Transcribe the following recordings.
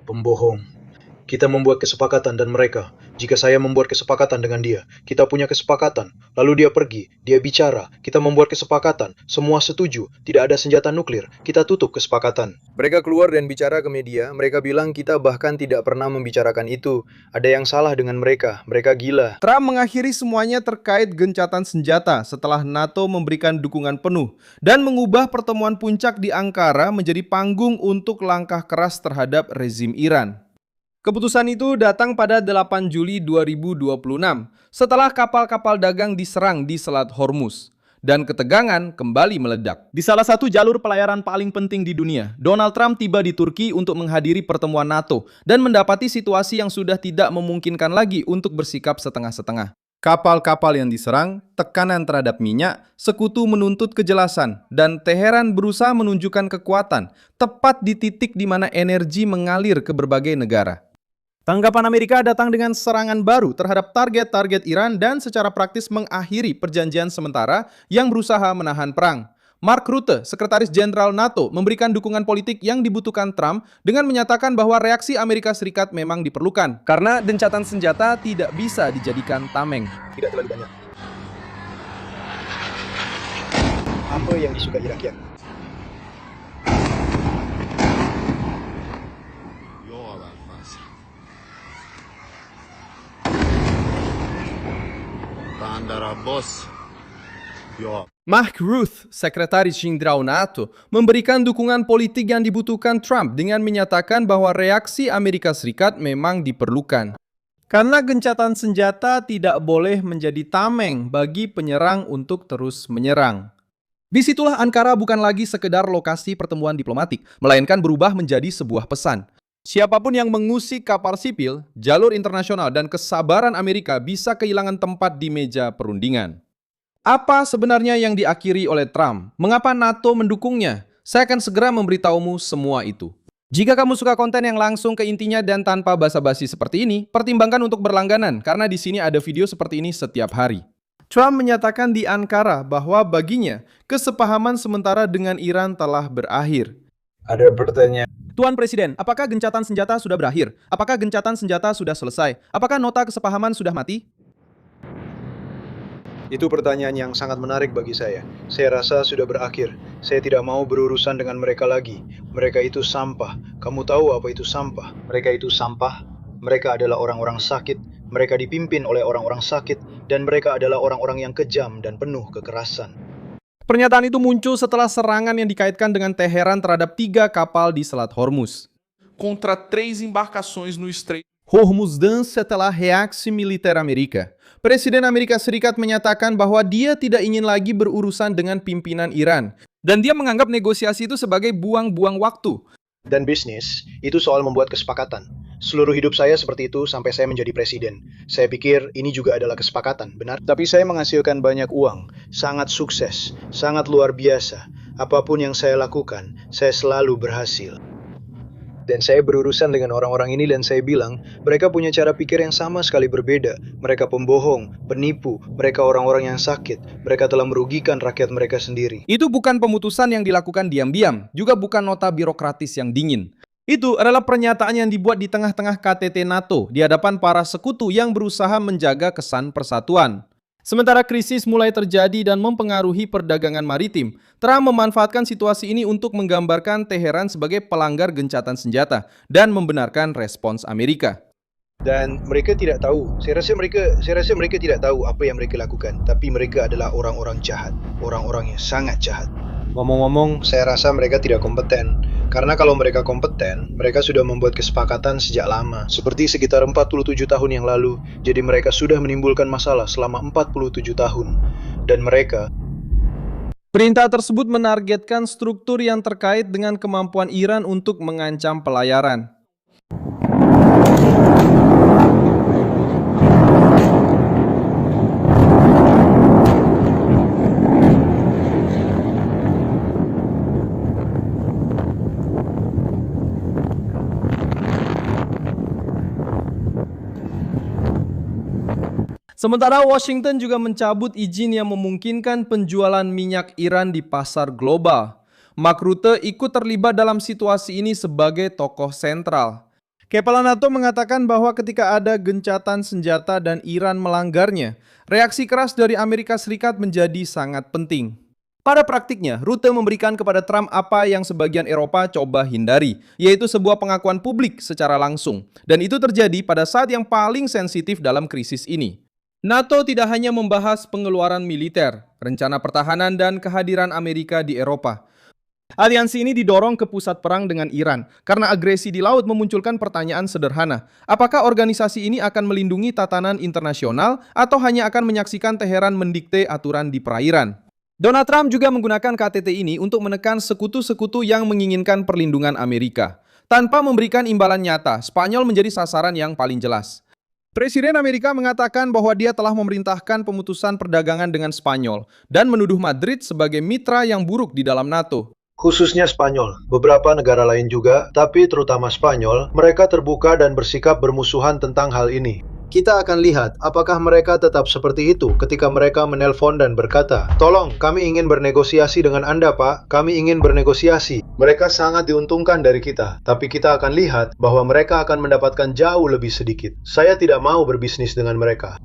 Pembohong. Kita membuat kesepakatan dan mereka. Jika saya membuat kesepakatan dengan dia, kita punya kesepakatan. Lalu dia pergi, dia bicara, kita membuat kesepakatan, semua setuju, tidak ada senjata nuklir, kita tutup kesepakatan. Mereka keluar dan bicara ke media, mereka bilang kita bahkan tidak pernah membicarakan itu. Ada yang salah dengan mereka gila. Trump mengakhiri semuanya terkait gencatan senjata setelah NATO memberikan dukungan penuh dan mengubah pertemuan puncak di Ankara menjadi panggung untuk langkah keras terhadap rezim Iran. Keputusan itu datang pada 8 Juli 2026 setelah kapal-kapal dagang diserang di Selat Hormuz dan ketegangan kembali meledak. Di salah satu jalur pelayaran paling penting di dunia, Donald Trump tiba di Turki untuk menghadiri pertemuan NATO dan mendapati situasi yang sudah tidak memungkinkan lagi untuk bersikap setengah-setengah. Kapal-kapal yang diserang, tekanan terhadap minyak, sekutu menuntut kejelasan, dan Teheran berusaha menunjukkan kekuatan tepat di titik di mana energi mengalir ke berbagai negara. Tanggapan Amerika datang dengan serangan baru terhadap target-target Iran dan secara praktis mengakhiri perjanjian sementara yang berusaha menahan perang. Mark Rutte, Sekretaris Jenderal NATO, memberikan dukungan politik yang dibutuhkan Trump dengan menyatakan bahwa reaksi Amerika Serikat memang diperlukan karena gencatan senjata tidak bisa dijadikan tameng. Tidak terlalu banyak. Apa yang disukai rakyat? Mark Rutte, Sekretaris Jenderal NATO, memberikan dukungan politik yang dibutuhkan Trump dengan menyatakan bahwa reaksi Amerika Serikat memang diperlukan. Karena gencatan senjata tidak boleh menjadi tameng bagi penyerang untuk terus menyerang. Disitulah Ankara bukan lagi sekedar lokasi pertemuan diplomatik, melainkan berubah menjadi sebuah pesan. Siapapun yang mengusik kapal sipil, jalur internasional, dan kesabaran Amerika bisa kehilangan tempat di meja perundingan. Apa sebenarnya yang diakhiri oleh Trump? Mengapa NATO mendukungnya? Saya akan segera memberitahumu semua itu. Jika kamu suka konten yang langsung ke intinya dan tanpa basa-basi seperti ini, pertimbangkan untuk berlangganan karena di sini ada video seperti ini setiap hari. Trump menyatakan di Ankara bahwa baginya kesepahaman sementara dengan Iran telah berakhir. Ada pertanyaan. Tuan Presiden, apakah gencatan senjata sudah berakhir? Apakah gencatan senjata sudah selesai? Apakah nota kesepahaman sudah mati? Itu pertanyaan yang sangat menarik bagi saya. Saya rasa sudah berakhir. Saya tidak mau berurusan dengan mereka lagi. Mereka itu sampah. Kamu tahu apa itu sampah? Mereka itu sampah. Mereka adalah orang-orang sakit. Mereka dipimpin oleh orang-orang sakit. Dan mereka adalah orang-orang yang kejam dan penuh kekerasan. Pernyataan itu muncul setelah serangan yang dikaitkan dengan Teheran terhadap 3 kapal di Selat Hormuz. Contra 3 embarcações no Estreito. Hormuzdan setelah reaksi militer Amerika. Presiden Amerika Serikat menyatakan bahwa dia tidak ingin lagi berurusan dengan pimpinan Iran. Dan dia menganggap negosiasi itu sebagai buang-buang waktu. Dan bisnis, itu soal membuat kesepakatan. Seluruh hidup saya seperti itu sampai saya menjadi presiden. Saya pikir ini juga adalah kesepakatan, benar? Tapi saya menghasilkan banyak uang, sangat sukses, sangat luar biasa. Apapun yang saya lakukan, saya selalu berhasil. Dan saya berurusan dengan orang-orang ini dan saya bilang, mereka punya cara pikir yang sama sekali berbeda. Mereka pembohong, penipu, mereka orang-orang yang sakit. Mereka telah merugikan rakyat mereka sendiri. Itu bukan pemutusan yang dilakukan diam-diam, juga bukan nota birokratis yang dingin. Itu adalah pernyataan yang dibuat di tengah-tengah KTT NATO di hadapan para sekutu yang berusaha menjaga kesan persatuan. Sementara krisis mulai terjadi dan mempengaruhi perdagangan maritim, Trump memanfaatkan situasi ini untuk menggambarkan Teheran sebagai pelanggar gencatan senjata dan membenarkan respons Amerika. Dan mereka tidak tahu, saya rasa mereka tidak tahu apa yang mereka lakukan. Tapi mereka adalah orang-orang jahat, orang-orang yang sangat jahat. Ngomong-ngomong, saya rasa mereka tidak kompeten. Karena kalau mereka kompeten, mereka sudah membuat kesepakatan sejak lama. Seperti sekitar 47 tahun yang lalu. Jadi mereka sudah menimbulkan masalah selama 47 tahun. Dan mereka... Perintah tersebut menargetkan struktur yang terkait dengan kemampuan Iran untuk mengancam pelayaran. Sementara Washington juga mencabut izin yang memungkinkan penjualan minyak Iran di pasar global. Mark Rutte ikut terlibat dalam situasi ini sebagai tokoh sentral. Kepala NATO mengatakan bahwa ketika ada gencatan senjata dan Iran melanggarnya, reaksi keras dari Amerika Serikat menjadi sangat penting. Pada praktiknya, Rutte memberikan kepada Trump apa yang sebagian Eropa coba hindari, yaitu sebuah pengakuan publik secara langsung. Dan itu terjadi pada saat yang paling sensitif dalam krisis ini. NATO tidak hanya membahas pengeluaran militer, rencana pertahanan, dan kehadiran Amerika di Eropa. Aliansi ini didorong ke pusat perang dengan Iran karena agresi di laut memunculkan pertanyaan sederhana. Apakah organisasi ini akan melindungi tatanan internasional atau hanya akan menyaksikan Teheran mendikte aturan di perairan? Donald Trump juga menggunakan KTT ini untuk menekan sekutu-sekutu yang menginginkan perlindungan Amerika. Tanpa memberikan imbalan nyata, Spanyol menjadi sasaran yang paling jelas. Presiden Amerika mengatakan bahwa dia telah memerintahkan pemutusan perdagangan dengan Spanyol dan menuduh Madrid sebagai mitra yang buruk di dalam NATO. Khususnya Spanyol, beberapa negara lain juga, tapi terutama Spanyol, mereka terbuka dan bersikap bermusuhan tentang hal ini. Kita akan lihat apakah mereka tetap seperti itu ketika mereka menelpon dan berkata, "Tolong, kami ingin bernegosiasi dengan Anda, Pak. Kami ingin bernegosiasi." Mereka sangat diuntungkan dari kita, tapi kita akan lihat bahwa mereka akan mendapatkan jauh lebih sedikit. Saya tidak mau berbisnis dengan mereka.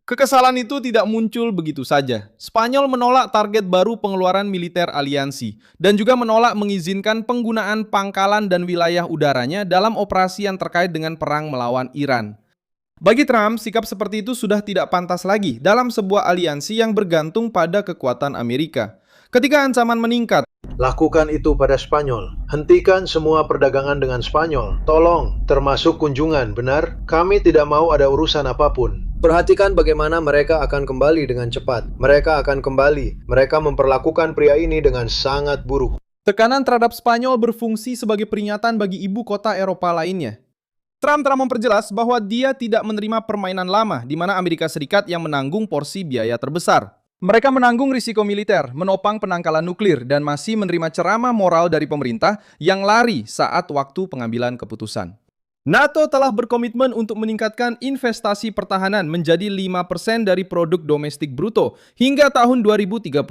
Kekesalan itu tidak muncul begitu saja. Spanyol menolak target baru pengeluaran militer aliansi dan juga menolak mengizinkan penggunaan pangkalan dan wilayah udaranya dalam operasi yang terkait dengan perang melawan Iran. Bagi Trump, sikap seperti itu sudah tidak pantas lagi dalam sebuah aliansi yang bergantung pada kekuatan Amerika. Ketika ancaman meningkat, Lakukan itu pada Spanyol. Hentikan semua perdagangan dengan Spanyol. Tolong, termasuk kunjungan, benar? Kami tidak mau ada urusan apapun. Perhatikan bagaimana mereka akan kembali dengan cepat. Mereka akan kembali. Mereka memperlakukan pria ini dengan sangat buruk. tekanan terhadap Spanyol berfungsi sebagai peringatan bagi ibu kota Eropa lainnya. Trump telah memperjelas bahwa dia tidak menerima permainan lama di mana Amerika Serikat yang menanggung porsi biaya terbesar. Mereka menanggung risiko militer, menopang penangkalan nuklir, dan masih menerima ceramah moral dari pemerintah yang lari saat waktu pengambilan keputusan. NATO telah berkomitmen untuk meningkatkan investasi pertahanan menjadi 5% dari produk domestik bruto hingga tahun 2035.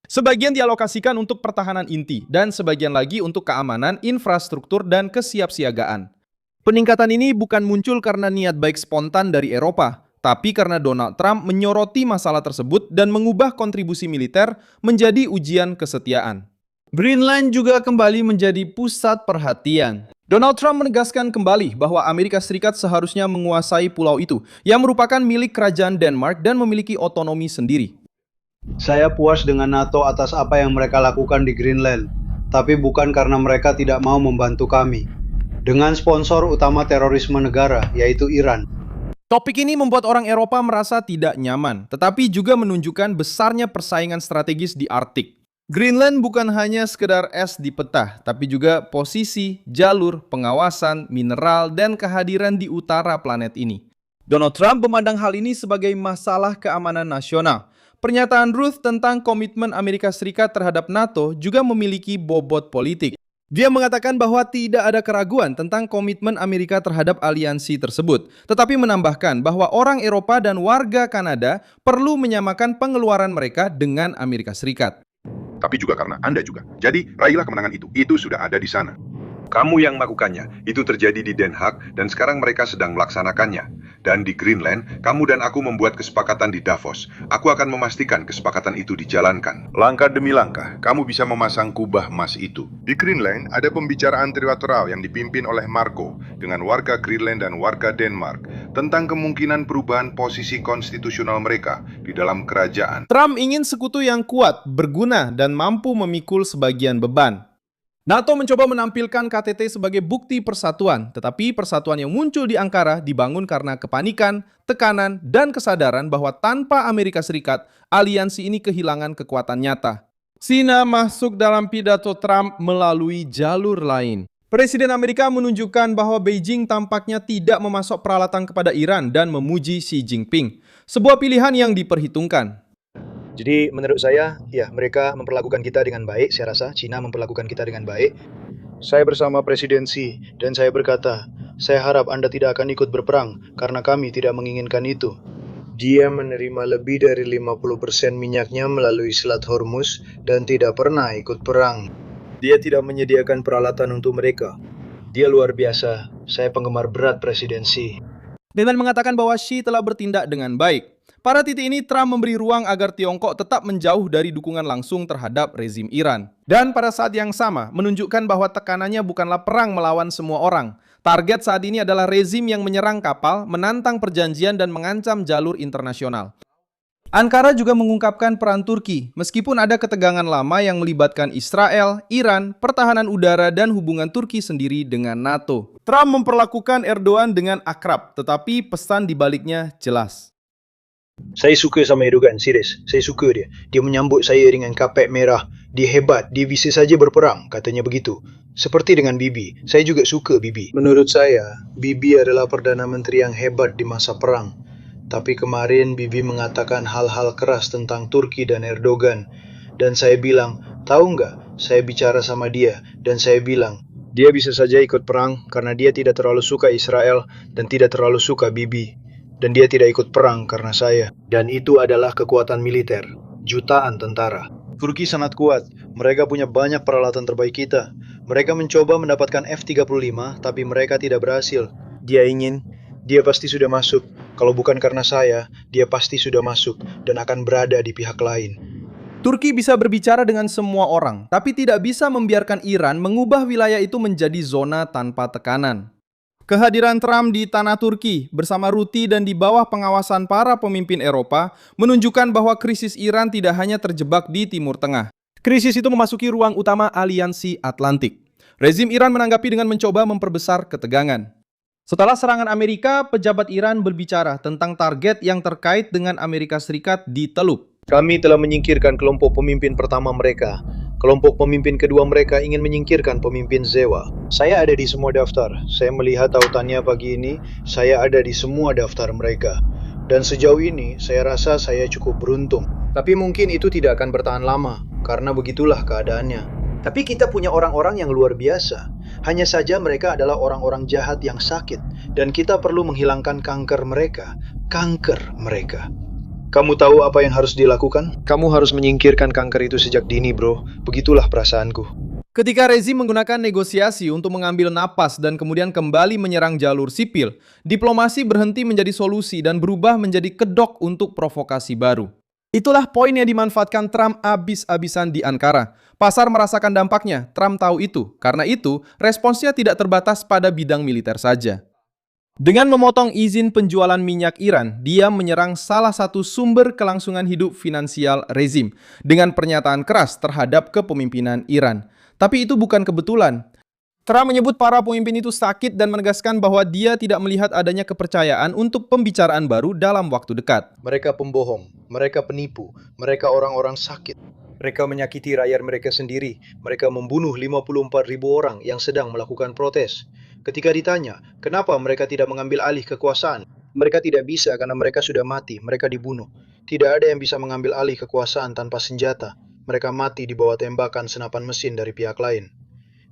Sebagian dialokasikan untuk pertahanan inti dan sebagian lagi untuk keamanan, infrastruktur, dan kesiapsiagaan. Peningkatan ini bukan muncul karena niat baik spontan dari Eropa, tapi karena Donald Trump menyoroti masalah tersebut dan mengubah kontribusi militer menjadi ujian kesetiaan. Greenland juga kembali menjadi pusat perhatian. Donald Trump menegaskan kembali bahwa Amerika Serikat seharusnya menguasai pulau itu yang merupakan milik kerajaan Denmark dan memiliki otonomi sendiri. Saya puas dengan NATO atas apa yang mereka lakukan di Greenland, tapi bukan karena mereka tidak mau membantu kami. Dengan sponsor utama terorisme negara, yaitu Iran. Topik ini membuat orang Eropa merasa tidak nyaman, tetapi juga menunjukkan besarnya persaingan strategis di Arktik. Greenland bukan hanya sekedar es di peta, tapi juga posisi, jalur, pengawasan, mineral, dan kehadiran di utara planet ini. Donald Trump memandang hal ini sebagai masalah keamanan nasional. Pernyataan Ruth tentang komitmen Amerika Serikat terhadap NATO juga memiliki bobot politik. Dia mengatakan bahwa tidak ada keraguan tentang komitmen Amerika terhadap aliansi tersebut, tetapi menambahkan bahwa orang Eropa dan warga Kanada perlu menyamakan pengeluaran mereka dengan Amerika Serikat. Tapi juga karena Anda juga. Jadi, raihlah kemenangan itu. Itu sudah ada di sana. Kamu yang melakukannya. Itu terjadi di Den Haag, dan sekarang mereka sedang melaksanakannya. Dan di Greenland, kamu dan aku membuat kesepakatan di Davos. Aku akan memastikan kesepakatan itu dijalankan. Langkah demi langkah, kamu bisa memasang kubah emas itu. Di Greenland, ada pembicaraan trilateral yang dipimpin oleh Marco dengan warga Greenland dan warga Denmark tentang kemungkinan perubahan posisi konstitusional mereka di dalam kerajaan. Trump ingin sekutu yang kuat, berguna, dan mampu memikul sebagian beban. NATO mencoba menampilkan KTT sebagai bukti persatuan, tetapi persatuan yang muncul di Ankara dibangun karena kepanikan, tekanan, dan kesadaran bahwa tanpa Amerika Serikat, aliansi ini kehilangan kekuatan nyata. Cina masuk dalam pidato Trump melalui jalur lain. Presiden Amerika menunjukkan bahwa Beijing tampaknya tidak memasok peralatan kepada Iran dan memuji Xi Jinping, sebuah pilihan yang diperhitungkan. Jadi menurut saya, ya mereka memperlakukan kita dengan baik. Saya rasa Cina memperlakukan kita dengan baik. Saya bersama Presiden Xi dan saya berkata, saya harap Anda tidak akan ikut berperang karena kami tidak menginginkan itu. Dia menerima lebih dari 50% minyaknya melalui Selat Hormuz dan tidak pernah ikut perang. Dia tidak menyediakan peralatan untuk mereka. Dia luar biasa. Saya penggemar berat Presiden Xi. Dengan mengatakan bahwa Xi telah bertindak dengan baik. Pada titik ini, Trump memberi ruang agar Tiongkok tetap menjauh dari dukungan langsung terhadap rezim Iran. Dan pada saat yang sama, menunjukkan bahwa tekanannya bukanlah perang melawan semua orang. Target saat ini adalah rezim yang menyerang kapal, menantang perjanjian dan mengancam jalur internasional. Ankara juga mengungkapkan peran Turki, meskipun ada ketegangan lama yang melibatkan Israel, Iran, pertahanan udara, dan hubungan Turki sendiri dengan NATO. Trump memperlakukan Erdogan dengan akrab, tetapi pesan di baliknya jelas. Saya suka sama Erdogan, serius. Saya suka dia. Dia menyambut saya dengan kapet merah. Dia hebat, dia bisa saja berperang, katanya begitu. Seperti dengan Bibi, saya juga suka Bibi. Menurut saya, Bibi adalah Perdana Menteri yang hebat di masa perang. Tapi kemarin Bibi mengatakan hal-hal keras tentang Turki dan Erdogan. Dan saya bilang, tahu nggak, saya bicara sama dia. Dan saya bilang, dia bisa saja ikut perang karena dia tidak terlalu suka Israel dan tidak terlalu suka Bibi. Dan dia tidak ikut perang karena saya. Dan itu adalah kekuatan militer, jutaan tentara. Turki sangat kuat, mereka punya banyak peralatan terbaik kita. Mereka mencoba mendapatkan F-35, tapi mereka tidak berhasil. Dia pasti sudah masuk. Kalau bukan karena saya, dia pasti sudah masuk dan akan berada di pihak lain. Turki bisa berbicara dengan semua orang, tapi tidak bisa membiarkan Iran mengubah wilayah itu menjadi zona tanpa tekanan. Kehadiran Trump di tanah Turki bersama Ruti dan di bawah pengawasan para pemimpin Eropa menunjukkan bahwa krisis Iran tidak hanya terjebak di Timur Tengah. Krisis itu memasuki ruang utama Aliansi Atlantik. Rezim Iran menanggapi dengan mencoba memperbesar ketegangan. Setelah serangan Amerika, pejabat Iran berbicara tentang target yang terkait dengan Amerika Serikat di Teluk. Kami telah menyingkirkan kelompok pemimpin pertama mereka. Kelompok pemimpin kedua mereka ingin menyingkirkan pemimpin Zewa. Saya ada di semua daftar. Saya melihat tautannya pagi ini, saya ada di semua daftar mereka. Dan sejauh ini, saya rasa saya cukup beruntung. Tapi mungkin itu tidak akan bertahan lama, karena begitulah keadaannya. Tapi kita punya orang-orang yang luar biasa. Hanya saja mereka adalah orang-orang jahat yang sakit. Dan kita perlu menghilangkan kanker mereka. Kamu tahu apa yang harus dilakukan? Kamu harus menyingkirkan kanker itu sejak dini, bro. Begitulah perasaanku. Ketika rezim menggunakan negosiasi untuk mengambil napas dan kemudian kembali menyerang jalur sipil, diplomasi berhenti menjadi solusi dan berubah menjadi kedok untuk provokasi baru. Itulah poin yang dimanfaatkan Trump abis-abisan di Ankara. Pasar merasakan dampaknya, Trump tahu itu. Karena itu, responsnya tidak terbatas pada bidang militer saja. Dengan memotong izin penjualan minyak Iran, dia menyerang salah satu sumber kelangsungan hidup finansial rezim dengan pernyataan keras terhadap kepemimpinan Iran. Tapi itu bukan kebetulan. Trump menyebut para pemimpin itu sakit dan menegaskan bahwa dia tidak melihat adanya kepercayaan untuk pembicaraan baru dalam waktu dekat. Mereka pembohong, mereka penipu, mereka orang-orang sakit. Mereka menyakiti rakyat mereka sendiri. Mereka membunuh 54.000 orang yang sedang melakukan protes. Ketika ditanya, kenapa mereka tidak mengambil alih kekuasaan? Mereka tidak bisa karena mereka sudah mati, mereka dibunuh. Tidak ada yang bisa mengambil alih kekuasaan tanpa senjata. Mereka mati di bawah tembakan senapan mesin dari pihak lain.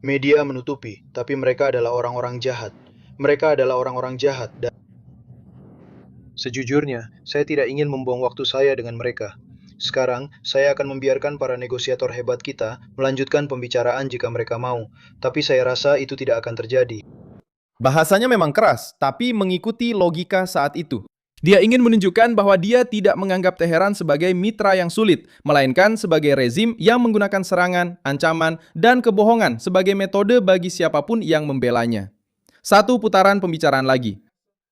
Media menutupi, tapi mereka adalah orang-orang jahat. Mereka adalah orang-orang jahat dan sejujurnya, saya tidak ingin membuang waktu saya dengan mereka. Sekarang, saya akan membiarkan para negosiator hebat kita melanjutkan pembicaraan jika mereka mau. Tapi saya rasa itu tidak akan terjadi. Bahasanya memang keras, tapi mengikuti logika saat itu. Dia ingin menunjukkan bahwa dia tidak menganggap Teheran sebagai mitra yang sulit, melainkan sebagai rezim yang menggunakan serangan, ancaman, dan kebohongan sebagai metode bagi siapapun yang membelanya. Satu putaran pembicaraan lagi.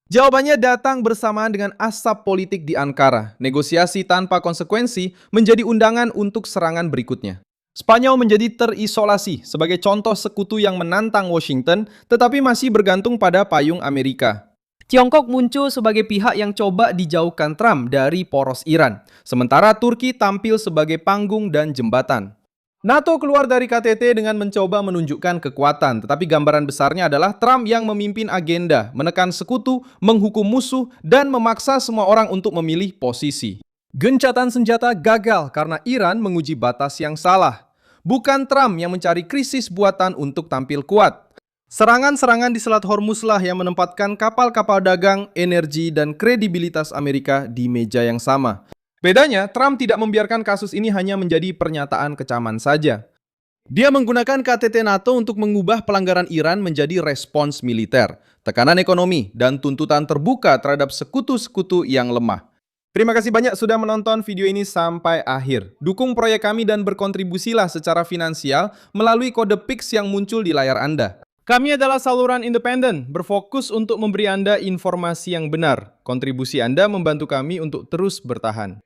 Jawabannya datang bersamaan dengan asap politik di Ankara. Negosiasi tanpa konsekuensi menjadi undangan untuk serangan berikutnya. Spanyol menjadi terisolasi sebagai contoh sekutu yang menantang Washington, tetapi masih bergantung pada payung Amerika. Tiongkok muncul sebagai pihak yang coba dijauhkan Trump dari poros Iran, sementara Turki tampil sebagai panggung dan jembatan. NATO keluar dari KTT dengan mencoba menunjukkan kekuatan, tetapi gambaran besarnya adalah Trump yang memimpin agenda, menekan sekutu, menghukum musuh, dan memaksa semua orang untuk memilih posisi. Gencatan senjata gagal karena Iran menguji batas yang salah. Bukan Trump yang mencari krisis buatan untuk tampil kuat. Serangan-serangan di Selat Hormuzlah yang menempatkan kapal-kapal dagang, energi, dan kredibilitas Amerika di meja yang sama. Bedanya, Trump tidak membiarkan kasus ini hanya menjadi pernyataan kecaman saja. Dia menggunakan KTT NATO untuk mengubah pelanggaran Iran menjadi respons militer, tekanan ekonomi, dan tuntutan terbuka terhadap sekutu-sekutu yang lemah. Terima kasih banyak sudah menonton video ini sampai akhir. Dukung proyek kami dan berkontribusilah secara finansial melalui kode Pix yang muncul di layar Anda. Kami adalah saluran independen, berfokus untuk memberi Anda informasi yang benar. Kontribusi Anda membantu kami untuk terus bertahan.